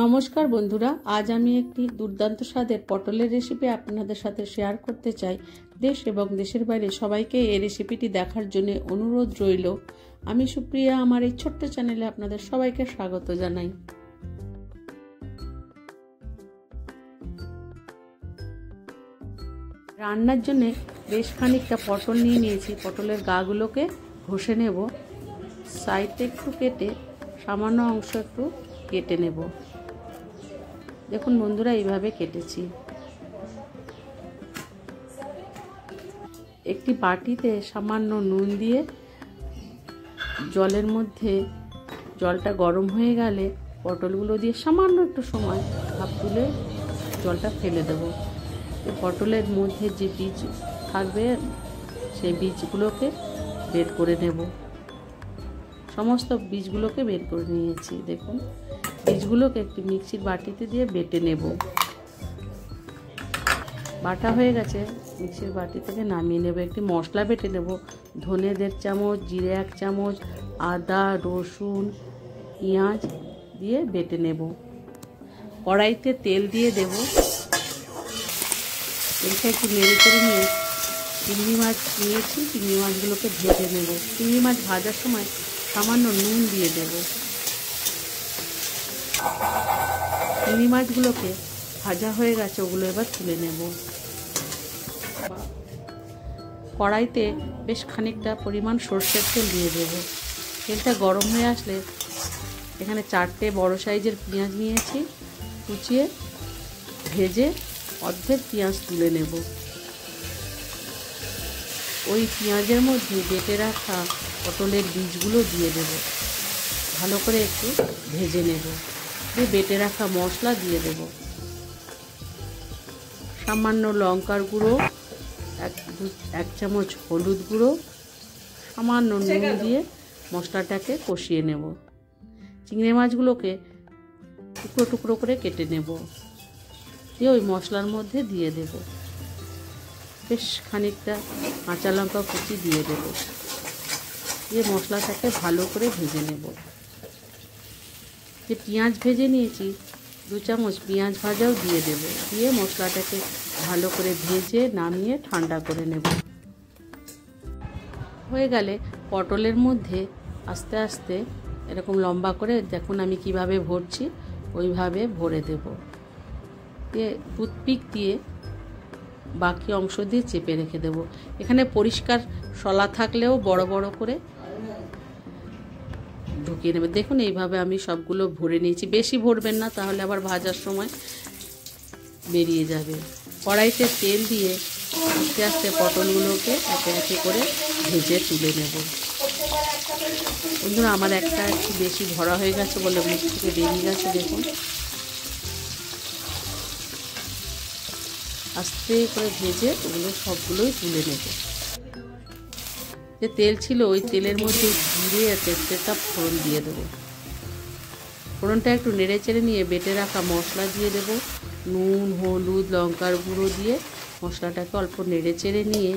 নমস্কার বন্ধুরা, আজ আমি একটি দুর্দান্ত স্বাদের পটলের রেসিপি আপনাদের সাথে শেয়ার করতে চাই। দেশ এবং দেশের বাইরে সবাইকে এই রেসিপিটি দেখার জন্য অনুরোধ রইল। আমি সুপ্রিয়া, আমার এই ছোট্ট চ্যানেলে আপনাদের সবাইকে স্বাগত জানাই। রান্নার জন্য বেশ খানিকটা পটল নিয়ে নিয়েছি। পটলের গাগুলোকে ঘষে নেব, সাইডে একটু কেটে সামান্য অংশ একটু কেটে নেব। দেখুন বন্ধুরা, এইভাবে কেটেছি। একটি বাটিতে সামান্য নুন দিয়ে জলের মধ্যে জলটা গরম হয়ে গেলে পটলগুলো দিয়ে সামান্য একটু সময় ভাপ তুলে জলটা ফেলে দেব। পটলের মধ্যে যে বীজ থাকবে সেই বীজগুলোকে বের করে নেব। সমস্ত বীজগুলোকে বের করে নিয়েছি। দেখুন, বীজগুলোকে একটি মিক্সির বাটিতে দিয়ে বেটে নেব। বাটা হয়ে গেছে, মিক্সির বাটি থেকে নামিয়ে নেব। একটি মশলা বেটে নেব। ধনে 1.5 চামচ, জিরে 1 চামচ, আদা, রসুন, পেঁয়াজ দিয়ে বেটে নেব। কড়াইতে তেল দিয়ে দেব। তেলটা একটু নেড়ে চেড়ে নিয়ে চিংড়ি মাছ নিয়েছি, চিংড়ি মাছগুলোকে ভেজে নেব। চিংড়ি মাছ ভাজার সময় সামান্য নুন দিয়ে দেব। চিংড়ি মাছগুলোকে ভাজা হয়ে গেছে, ওগুলো এবার তুলে নেব। কড়াইতে বেশ খানিকটা পরিমাণ সর্ষের তেল দিয়ে দেব। তেলটা গরম হয়ে আসলে এখানে 4টে বড় সাইজের পেঁয়াজ নিয়েছি, কুচিয়ে ভেজে অর্ধেক পেঁয়াজ তুলে নেব। ওই পেঁয়াজের মধ্যে বেটে রাখা পটলের বীজগুলো দিয়ে দেব। ভালো করে একটু ভেজে নেব। দিয়ে বেটে রাখা মশলা দিয়ে দেব। সামান্য লঙ্কার গুঁড়ো, 1 চামচ হলুদ গুঁড়ো, সামান্য নুন দিয়ে মশলাটাকে কষিয়ে নেব। চিংড়ি মাছগুলোকে টুকরো টুকরো করে কেটে নেব। দিয়ে ওই মশলার মধ্যে দিয়ে দেব। বেশ খানিকটা কাঁচা লঙ্কা কুচি দিয়ে দেব। দিয়ে মশলাটাকে ভালো করে ভেজে নেব। যে পেঁয়াজ ভেজে নিয়েছি 2 চামচ পেঁয়াজ ভাজাও দিয়ে দেব। দিয়ে মশলাটাকে ভালো করে ভেজে নামিয়ে ঠান্ডা করে নেব। হয়ে গেলে পটলের মধ্যে আস্তে আস্তে এরকম লম্বা করে, দেখুন আমি কিভাবে ভরছি, ওইভাবে ভরে দেব। দিয়ে টুথপিক দিয়ে বাকি অংশ দিয়ে চেপে রেখে দেব। এখানে পরিষ্কার শলা থাকলেও বড় বড় করে ঢুকিয়ে নেবে। দেখুন এইভাবে আমি সবগুলো ভরে নিয়েছি। বেশি ভরবেন না, তাহলে আবার ভাজার সময় বেরিয়ে যাবে। কড়াইতে তেল দিয়ে আস্তে আস্তে পটলগুলোকে একে একে করে ভেজে তুলে নেব। বন্ধুরা, আমার একটা একটু বেশি ভরা হয়ে গেছে বলে মুখ থেকে বেরিয়ে গেছে। দেখুন, আস্তে করে ভেজে ওগুলো সবগুলোই তুলে নেব। যে তেল ছিল ওই তেলের মধ্যে জিরে আর তেজপাতা ফোড়ন দিয়ে দেবো। ফোড়নটা একটু নেড়ে চেড়ে নিয়ে বেটে রাখা মশলা দিয়ে দেব। নুন, হলুদ, লঙ্কার গুঁড়ো দিয়ে মশলাটাকে অল্প নেড়ে চেড়ে নিয়ে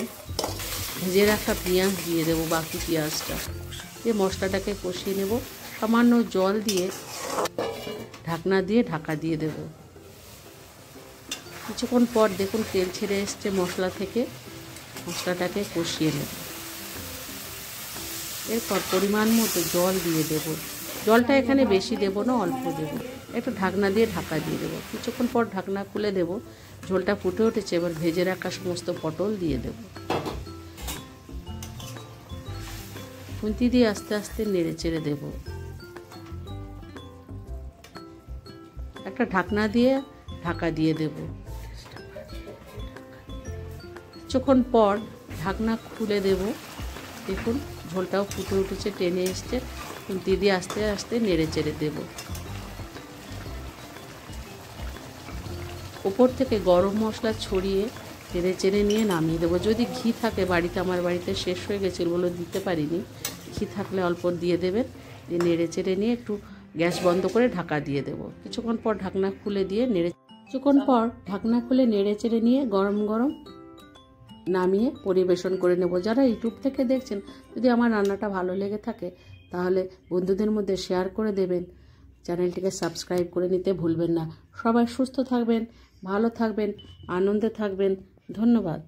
ভেজে রাখা পেঁয়াজ দিয়ে দেবো। বাকি পেঁয়াজটা দিয়ে মশলাটাকে কষিয়ে নেব। সামান্য জল দিয়ে ঢাকনা দিয়ে ঢাকা দিয়ে দেব। কিছুক্ষণ পর দেখুন তেল ছেড়ে এসছে মশলা থেকে। মশলাটাকে কষিয়ে নেব। এরপর পরিমাণ মতো জল দিয়ে দেব। জলটা এখানে বেশি দেব না, অল্প দেব। একটু ঢাকনা দিয়ে ঢাকা দিয়ে দেবো। কিছুক্ষণ পর ঢাকনা খুলে দেব। ঝোলটা ফুটে উঠেছে, এবার ভেজে রাখা সমস্ত পটল দিয়ে দেব। খুন্তি দিয়ে আস্তে আস্তে নেড়ে চেড়ে দেব। একটা ঢাকনা দিয়ে ঢাকা দিয়ে দেব। কিছুক্ষণ পর ঢাকনা খুলে দেব। দেখুন ঝোলটাও ফুটে উঠেছে, টেনে এসছে। খুন্তি দিয়ে আস্তে আস্তে নেড়ে চেড়ে দেব। ওপর থেকে গরম মশলা ছড়িয়ে নেড়ে চেড়ে নিয়ে নামিয়ে দেবো। যদি ঘি থাকে বাড়িতে, আমার বাড়িতে শেষ হয়ে গেছিল বলে দিতে পারিনি, ঘি থাকলে অল্প দিয়ে দেবেন। দিয়ে নেড়ে চেড়ে নিয়ে একটু গ্যাস বন্ধ করে ঢাকা দিয়ে দেব। কিছুক্ষণ পর ঢাকনা খুলে দিয়ে ঢাকনা খুলে নেড়ে চেড়ে নিয়ে গরম গরম নামিয়ে পরিবেশন করে নেব। যারা ইউটিউব থেকে দেখছেন, যদি আমার রান্নাটা ভালো লেগে থাকে তাহলে বন্ধুদের মধ্যে শেয়ার করে দেবেন। চ্যানেলটিকে সাবস্ক্রাইব করে নিতে ভুলবেন না। সবাই সুস্থ থাকবেন, ভালো থাকবেন, আনন্দে থাকবেন। ধন্যবাদ।